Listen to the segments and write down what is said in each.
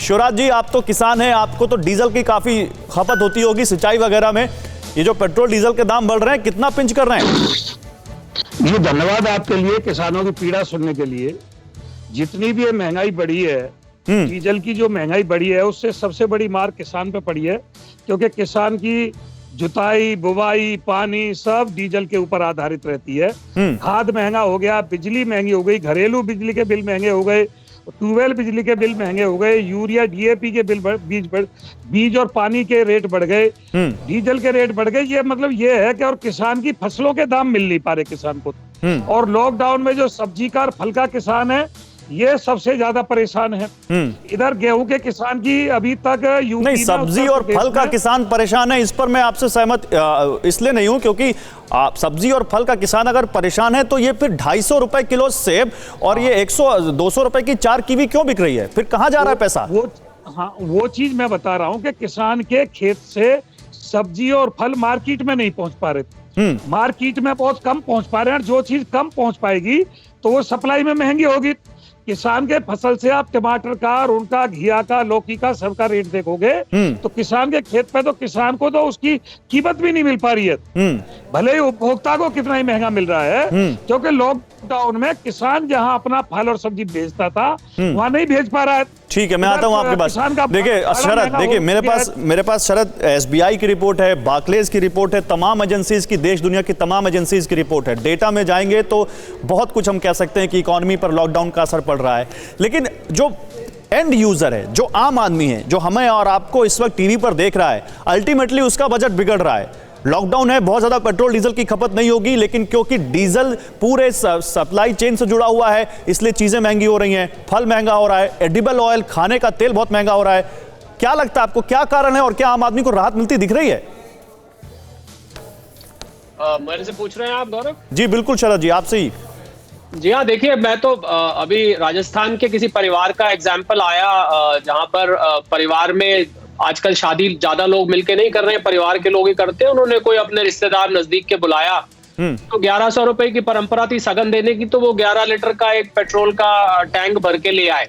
शिवराज जी, आप तो किसान हैं, आपको तो डीजल की काफी खपत होती होगी सिंचाई वगैरह में। ये जो पेट्रोल डीजल के दाम बढ़ रहे हैं, कितना पिंच कर रहे हैं? ये धन्यवाद आपके लिए, किसानों की पीड़ा सुनने के लिए। जितनी भी ये महंगाई बढ़ी है, डीजल की जो महंगाई बढ़ी है, उससे सबसे बड़ी मार किसान पे पड़ी है, क्योंकि किसान की जुताई, बुवाई, पानी सब डीजल के ऊपर आधारित रहती है। खाद महंगा हो गया, बिजली महंगी हो गई, घरेलू बिजली के बिल महंगे हो गए, ट्यूबवेल बिजली के बिल महंगे हो गए, यूरिया डीएपी के बिल बीज और पानी के रेट बढ़ गए, डीजल के रेट बढ़ गए। ये मतलब ये है कि और किसान की फसलों के दाम मिल नहीं पा रहे किसान को। और लॉकडाउन में जो सब्जी का और फल का किसान है, ये सबसे ज्यादा परेशान है। इधर गेहूं के किसान की अभी तक यूपी नहीं, सब्जी और फल का किसान परेशान है, इस पर मैं आपसे सहमत इसलिए नहीं हूं क्योंकि सब्जी और फल का किसान अगर परेशान है तो ये फिर 250 रुपए किलो सेब और ये 100-200 रुपए की 4 कीवी क्यों बिक रही है? फिर कहां जा रहा है पैसा? वो चीज मैं बता रहा हूं कि किसान के खेत से सब्जी और फल मार्केट में नहीं पहुंच पा रहे। मार्केट में बहुत कम पहुंच पा रहे हैं। जो चीज कम पहुंच पाएगी तो वो सप्लाई में महंगी होगी। किसान के फसल से आप टमाटर का, उनका घिया का, लौकी का सबका रेट देखोगे तो किसान के खेत पे तो किसान को तो उसकी कीमत भी नहीं मिल पा रही है। भले ही उपभोक्ता को कितना ही महंगा मिल रहा है, क्योंकि लॉकडाउन में किसान जहां अपना फल और सब्जी बेचता था वहां नहीं भेज पा रहा है। ठीक है, मैं आता हूं आपके पास। देखिए शरद, देखिए मेरे पास शरद एसबीआई की रिपोर्ट है, बार्कलेज की रिपोर्ट है, तमाम एजेंसीज की, देश दुनिया की तमाम एजेंसीज की रिपोर्ट है। डेटा में जाएंगे तो बहुत कुछ हम कह सकते हैं कि इकोनॉमी पर लॉकडाउन का असर पड़ रहा है, लेकिन जो एंड यूजर है, जो आम आदमी है, जो हमें और आपको इस वक्त टीवी पर देख रहा है, अल्टीमेटली उसका बजट बिगड़ रहा है। लॉकडाउन है, बहुत ज्यादा पेट्रोल डीजल की खपत नहीं होगी, लेकिन क्योंकि डीजल पूरे सप्लाई चेन से जुड़ा हुआ है, इसलिए चीजें महंगी हो रही हैं। फल महंगा हो रहा है, एडिबल ऑयल, खाने का तेल बहुत महंगा हो रहा है। क्या लगता है आपको, क्या कारण है और क्या आम आदमी को राहत मिलती दिख रही है? मेरे से पूछ रहे हैं आप गौरव जी? बिल्कुल शरद जी, आपसे ही। जी हाँ, देखिए मैं तो अभी राजस्थान के किसी परिवार का एग्जाम्पल आया जहां पर परिवार में आजकल शादी ज्यादा लोग मिलके नहीं कर रहे हैं, परिवार के लोग ही करते हैं। उन्होंने कोई अपने रिश्तेदार नजदीक के बुलाया तो 1100 रुपए की परंपरा थी सगन देने की, तो वो 11 लीटर का एक पेट्रोल का टैंक भर के ले आए।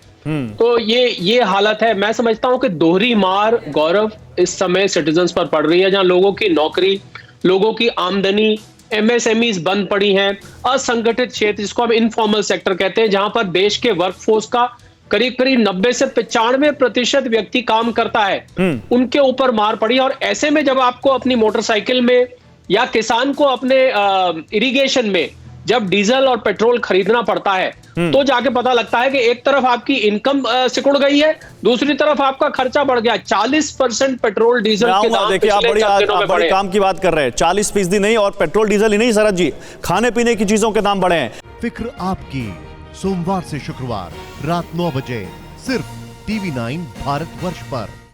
तो ये हालत है। मैं समझता हूँ कि दोहरी मार गौरव इस समय सिटीजन्स पर पड़ रही है, जहाँ लोगों की नौकरी, लोगों की आमदनी, एमएसएमईज बंद पड़ी हैं, असंगठित क्षेत्र जिसको हम इनफॉर्मल सेक्टर कहते हैं, जहां पर देश के वर्कफोर्स का करीब करीब 90 से 95% व्यक्ति काम करता है, उनके ऊपर मार पड़ी। और ऐसे में जब आपको अपनी मोटरसाइकिल में या किसान को अपने इरिगेशन में जब डीजल और पेट्रोल खरीदना पड़ता है, तो जाके पता लगता है कि एक तरफ आपकी इनकम सिकुड़ गई है, दूसरी तरफ आपका खर्चा बढ़ गया। 40% पेट्रोल डीजल के दाम देखिए, आप बड़ी काम की बात कर रहे हैं। 40% नहीं, और पेट्रोल डीजल ही नहीं शरद जी, खाने पीने की चीजों के दाम बढ़े हैं। फिक्र आपकी, सोमवार से शुक्रवार रात 9 बजे सिर्फ TV9 भारतवर्ष पर।